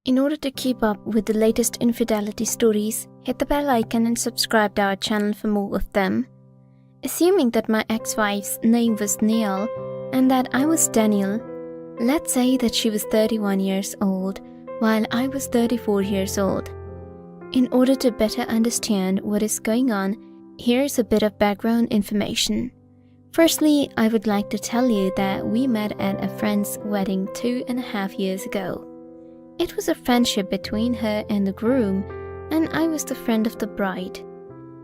In order to keep up with the latest infidelity stories, hit the bell icon and subscribe to our channel for more of them. Assuming that my ex-wife's name was Neil and that I was Daniel, let's say that she was 31 years old while I was 34 years old. In order to better understand what is going on, here's a bit of background information. Firstly, I would like to tell you that we met at a friend's wedding 2.5 years ago. It was a friendship between her and the groom, and I was the friend of the bride.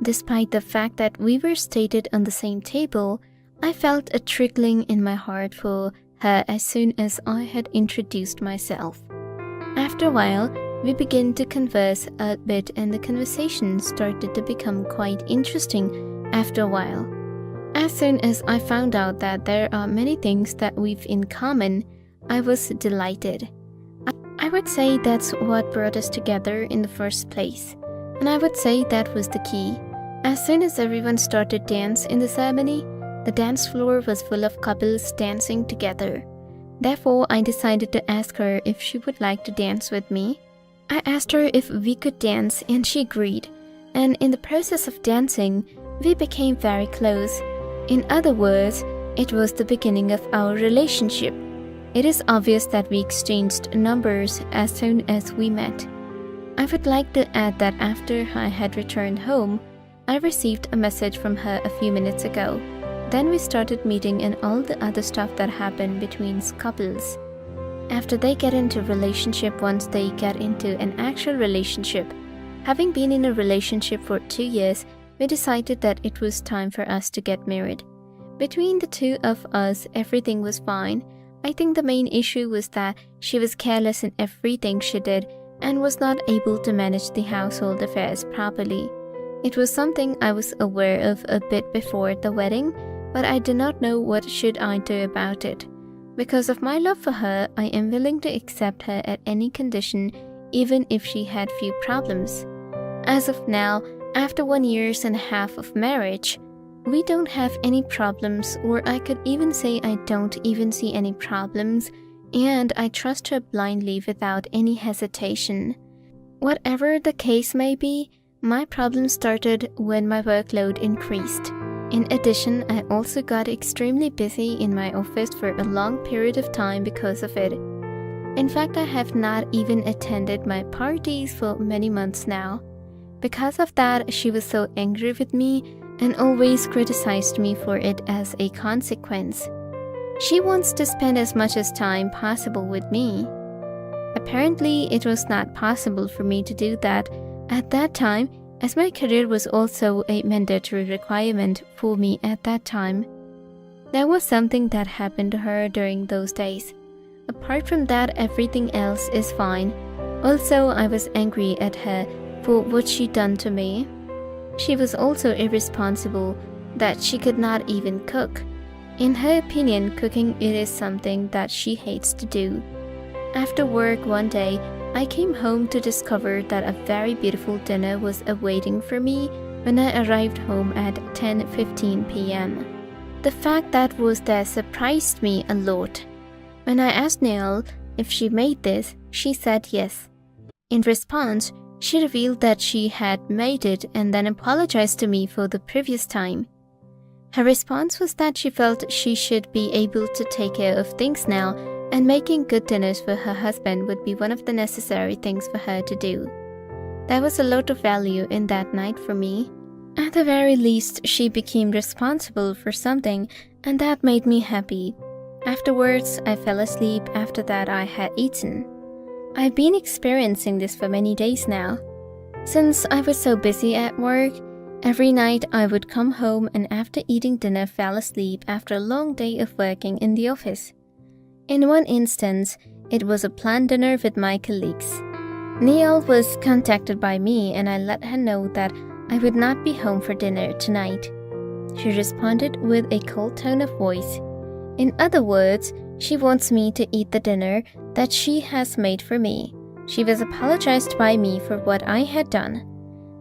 Despite the fact that we were seated on the same table, I felt a trickling in my heart for her as soon as I had introduced myself. After a while, we began to converse a bit and the conversation started to become quite interesting after a while. As soon as I found out that there are many things that we've in common, I was delighted. I would say that's what brought us together in the first place, and I would say that was the key. As soon as everyone started dance in the ceremony, the dance floor was full of couples dancing together. Therefore, I decided to ask her if she would like to dance with me. I asked her if we could dance and she agreed, and in the process of dancing, we became very close. In other words, it was the beginning of our relationship. It is obvious that we exchanged numbers as soon as we met. I would like to add that after I had returned home, I received a message from her a few minutes ago. Then we started meeting and all the other stuff that happened between couples. After they get into a relationship, once they get into an actual relationship, having been in a relationship for 2 years, we decided that it was time for us to get married. Between the two of us, everything was fine. I think the main issue was that she was careless in everything she did and was not able to manage the household affairs properly. It was something I was aware of a bit before the wedding, but I did not know what should I do about it. Because of my love for her, I am willing to accept her at any condition, even if she had few problems. As of now, after 1.5 years of marriage, we don't have any problems, or I could even say I don't even see any problems, and I trust her blindly without any hesitation. Whatever the case may be, my problem started when my workload increased. In addition, I also got extremely busy in my office for a long period of time because of it. In fact, I have not even attended my parties for many months now. Because of that, she was so angry with me and always criticized me for it as a consequence. She wants to spend as much as time possible with me. Apparently, it was not possible for me to do that at that time, as my career was also a mandatory requirement for me at that time. There was something that happened to her during those days. Apart from that, everything else is fine. Also, I was angry at her for what she'd done to me. She was also irresponsible that she could not even cook. In her opinion, cooking it is something that she hates to do. After work one day, I came home to discover that a very beautiful dinner was awaiting for me when I arrived home at 10:15 p.m. The fact that was there surprised me a lot. When I asked Neil if she made this, she said yes. In response, she revealed that she had made it and then apologized to me for the previous time. Her response was that she felt she should be able to take care of things now, and making good dinners for her husband would be one of the necessary things for her to do. There was a lot of value in that night for me. At the very least, she became responsible for something, and that made me happy. Afterwards, I fell asleep after that I had eaten. I've been experiencing this for many days now. Since I was so busy at work, every night I would come home and after eating dinner fell asleep after a long day of working in the office. In one instance, it was a planned dinner with my colleagues. Neil was contacted by me and I let her know that I would not be home for dinner tonight. She responded with a cold tone of voice. In other words, she wants me to eat the dinner that she has made for me. She was apologized by me for what I had done.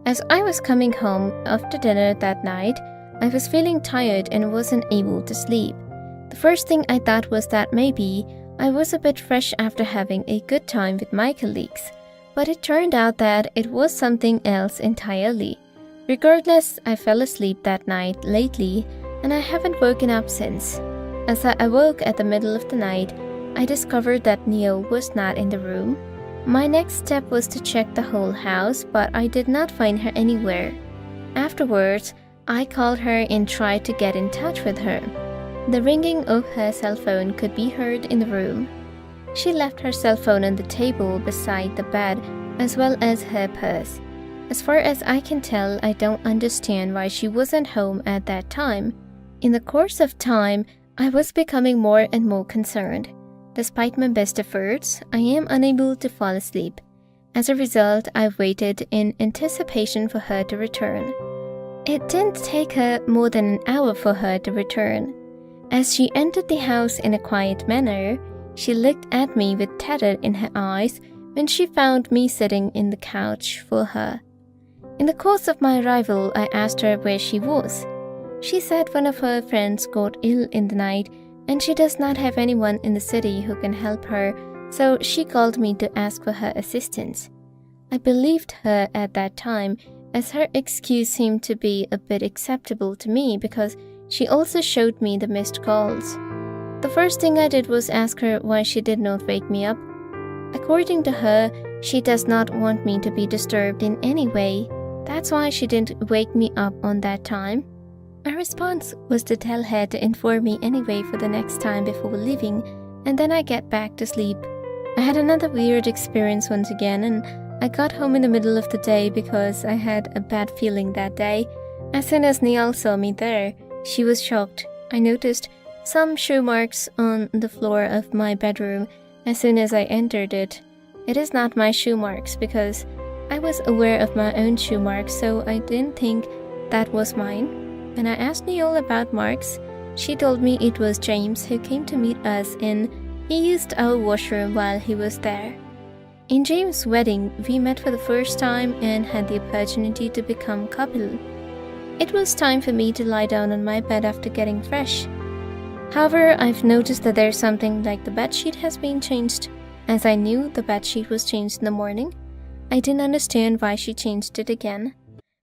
As I was coming home after dinner that night, I was feeling tired and wasn't able to sleep. The first thing I thought was that maybe I was a bit fresh after having a good time with my colleagues, but it turned out that it was something else entirely. Regardless, I fell asleep that night lately, and I haven't woken up since. As I awoke at the middle of the night, I discovered that Neil was not in the room. My next step was to check the whole house, but I did not find her anywhere. Afterwards, I called her and tried to get in touch with her. The ringing of her cell phone could be heard in the room. She left her cell phone on the table beside the bed, as well as her purse. As far as I can tell, I don't understand why she wasn't home at that time. In the course of time, I was becoming more and more concerned. Despite my best efforts, I am unable to fall asleep. As a result, I waited in anticipation for her to return. It didn't take her more than an hour for her to return. As she entered the house in a quiet manner, she looked at me with terror in her eyes when she found me sitting in the couch for her. In the course of my arrival, I asked her where she was. She said one of her friends got ill in the night and she does not have anyone in the city who can help her, so she called me to ask for her assistance. I believed her at that time, as her excuse seemed to be a bit acceptable to me because she also showed me the missed calls. The first thing I did was ask her why she did not wake me up. According to her, she does not want me to be disturbed in any way. That's why she didn't wake me up on that time. My response was to tell her to inform me anyway for the next time before leaving, and then I get back to sleep. I had another weird experience once again, and I got home in the middle of the day because I had a bad feeling that day. As soon as Neil saw me there, she was shocked. I noticed some shoe marks on the floor of my bedroom as soon as I entered it. It is not my shoe marks because I was aware of my own shoe marks, so I didn't think that was mine. When I asked Neil about marks, she told me it was James who came to meet us and he used our washroom while he was there. In James' wedding, we met for the first time and had the opportunity to become a couple. It was time for me to lie down on my bed after getting fresh. However, I've noticed that there's something like the bedsheet has been changed. As I knew the bedsheet was changed in the morning, I didn't understand why she changed it again.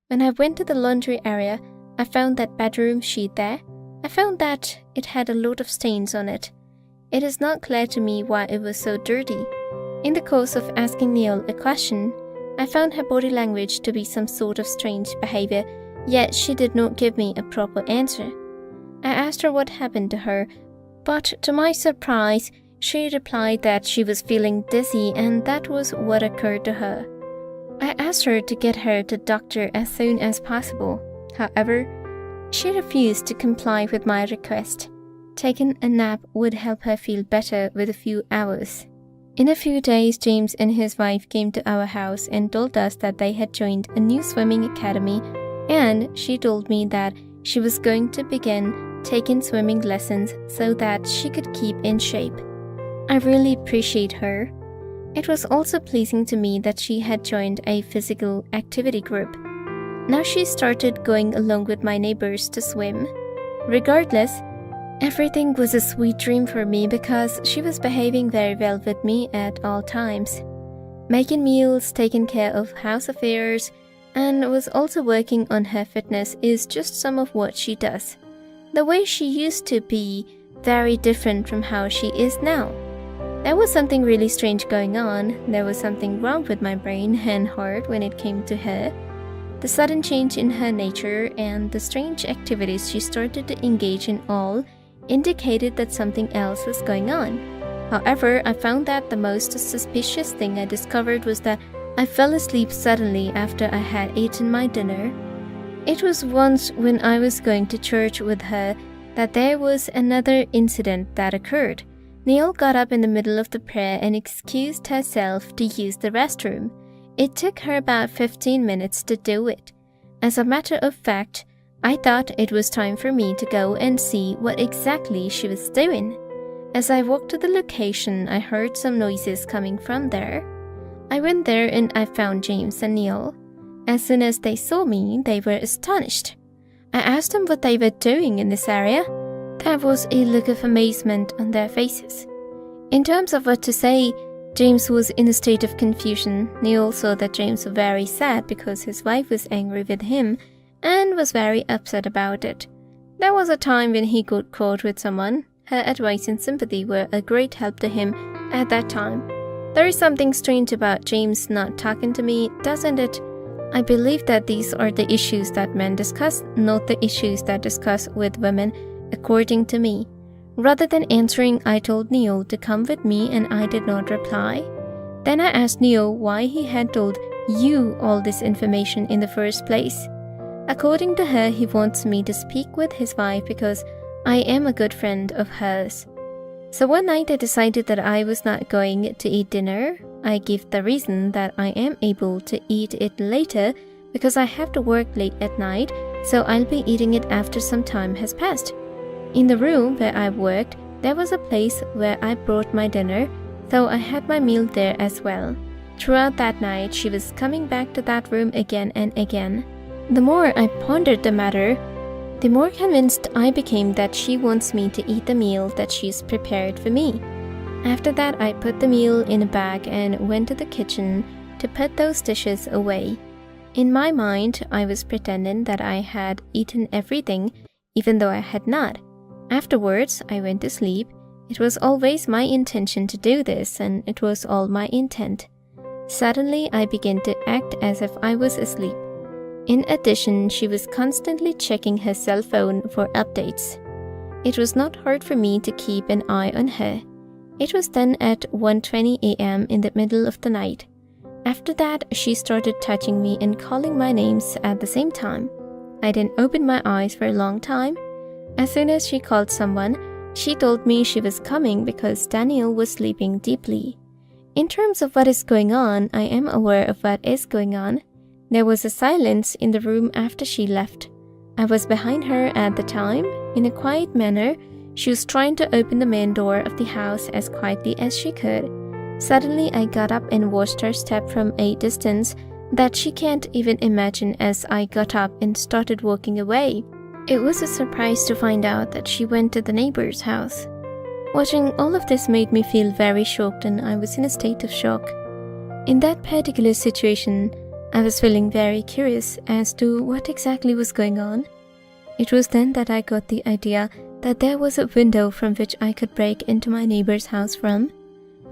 When I went to the laundry area, I found that bedroom sheet there. I found that it had a lot of stains on it. It is not clear to me why it was so dirty. In the course of asking Neil a question, I found her body language to be some sort of strange behavior, yet she did not give me a proper answer. I asked her what happened to her, but to my surprise, she replied that she was feeling dizzy and that was what occurred to her. I asked her to get her to the doctor as soon as possible. However, she refused to comply with my request. Taking a nap would help her feel better with a few hours. In a few days, James and his wife came to our house and told us that they had joined a new swimming academy, and she told me that she was going to begin taking swimming lessons so that she could keep in shape. I really appreciate her. It was also pleasing to me that she had joined a physical activity group. Now she started going along with my neighbors to swim. Regardless, everything was a sweet dream for me because she was behaving very well with me at all times. Making meals, taking care of house affairs, and was also working on her fitness is just some of what she does. The way she used to be very different from how she is now. There was something really strange going on. There was something wrong with my brain and heart when it came to her. The sudden change in her nature and the strange activities she started to engage in all indicated that something else was going on. However, I found that the most suspicious thing I discovered was that I fell asleep suddenly after I had eaten my dinner. It was once when I was going to church with her that there was another incident that occurred. Neil got up in the middle of the prayer and excused herself to use the restroom. It took her about 15 minutes to do it. As a matter of fact, I thought it was time for me to go and see what exactly she was doing. As I walked to the location, I heard some noises coming from there. I went there and I found James and Neil. As soon as they saw me, they were astonished. I asked them what they were doing in this area. There was a look of amazement on their faces. In terms of what to say, James was in a state of confusion. Neil saw that James was very sad because his wife was angry with him and was very upset about it. There was a time when he got caught with someone. Her advice and sympathy were a great help to him at that time. There is something strange about James not talking to me, doesn't it? I believe that these are the issues that men discuss, not the issues that discuss with women, according to me. Rather than answering, I told Neil to come with me and I did not reply. Then I asked Neil why he had told you all this information in the first place. According to her, he wants me to speak with his wife because I am a good friend of hers. So one night I decided that I was not going to eat dinner. I give the reason that I am able to eat it later because I have to work late at night, so I'll be eating it after some time has passed. In the room where I worked, there was a place where I brought my dinner, so I had my meal there as well. Throughout that night, she was coming back to that room again and again. The more I pondered the matter, the more convinced I became that she wants me to eat the meal that she's prepared for me. After that, I put the meal in a bag and went to the kitchen to put those dishes away. In my mind, I was pretending that I had eaten everything, even though I had not. Afterwards, I went to sleep. It was always my intention to do this, and it was all my intent. Suddenly, I began to act as if I was asleep. In addition, she was constantly checking her cell phone for updates. It was not hard for me to keep an eye on her. It was then at 1:20 a.m. in the middle of the night. After that, she started touching me and calling my names at the same time. I didn't open my eyes for a long time. As soon as she called someone, she told me she was coming because Daniel was sleeping deeply. In terms of what is going on, I am aware of what is going on. There was a silence in the room after she left. I was behind her at the time. In a quiet manner, she was trying to open the main door of the house as quietly as she could. Suddenly, I got up and watched her step from a distance that she can't even imagine as I got up and started walking away. It was a surprise to find out that she went to the neighbor's house. Watching all of this made me feel very shocked, and I was in a state of shock. In that particular situation, I was feeling very curious as to what exactly was going on. It was then that I got the idea that there was a window from which I could break into my neighbor's house from.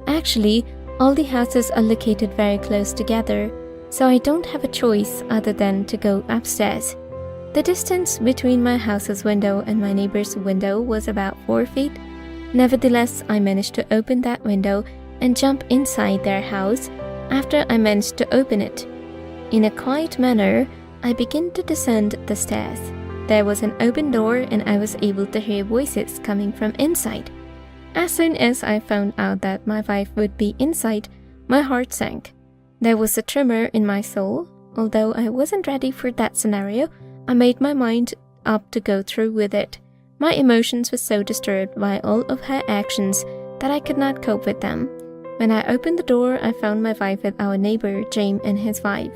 Actually, all the houses are located very close together, so I don't have a choice other than to go upstairs. The distance between my house's window and my neighbor's window was about 4 feet. Nevertheless, I managed to open that window and jump inside their house after I managed to open it. In a quiet manner, I began to descend the stairs. There was an open door and I was able to hear voices coming from inside. As soon as I found out that my wife would be inside, my heart sank. There was a tremor in my soul. Although I wasn't ready for that scenario, I made my mind up to go through with it. My emotions were so disturbed by all of her actions that I could not cope with them. When I opened the door, I found my wife with our neighbor, James, and his wife.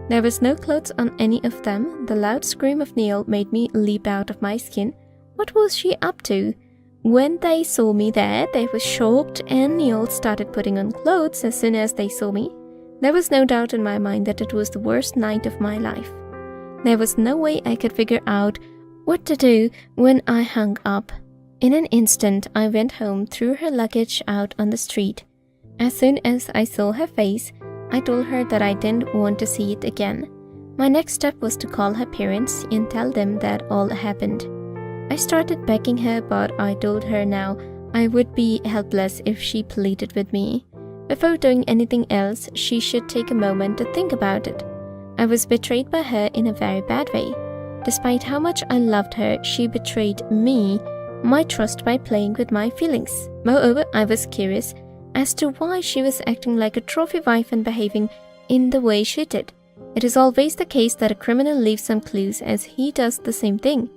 There was no clothes on any of them. The loud scream of Neil made me leap out of my skin. What was she up to? When they saw me there, they were shocked, and Neil started putting on clothes as soon as they saw me. There was no doubt in my mind that it was the worst night of my life. There was no way I could figure out what to do when I hung up. In an instant, I went home, threw her luggage out on the street. As soon as I saw her face, I told her that I didn't want to see it again. My next step was to call her parents and tell them that all happened. I started begging her, but I told her now I would be helpless if she pleaded with me. Before doing anything else, she should take a moment to think about it. I was betrayed by her in a very bad way. Despite how much I loved her, she betrayed me, my trust, by playing with my feelings. Moreover, I was curious as to why she was acting like a trophy wife and behaving in the way she did. It is always the case that a criminal leaves some clues as he does the same thing.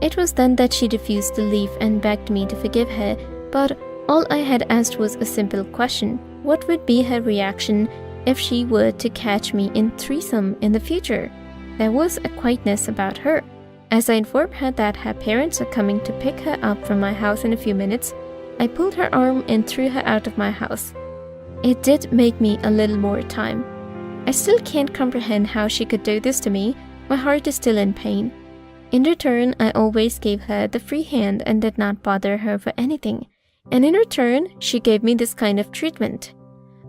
It was then that she refused to leave and begged me to forgive her, but all I had asked was a simple question. What would be her reaction if she were to catch me in threesome in the future? There was a quietness about her. As I informed her that her parents are coming to pick her up from my house in a few minutes, I pulled her arm and threw her out of my house. It did make me a little more time. I still can't comprehend how she could do this to me. My heart is still in pain. In return, I always gave her the free hand and did not bother her for anything. And in return, she gave me this kind of treatment.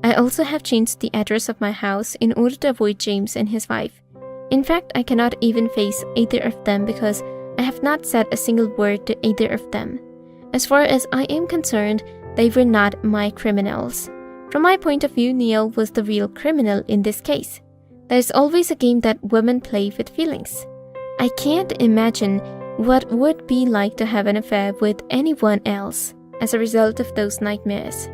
I also have changed the address of my house in order to avoid James and his wife. In fact, I cannot even face either of them because I have not said a single word to either of them. As far as I am concerned, they were not my criminals. From my point of view, Neil was the real criminal in this case. There is always a game that women play with feelings. I can't imagine what would be like to have an affair with anyone else as a result of those nightmares.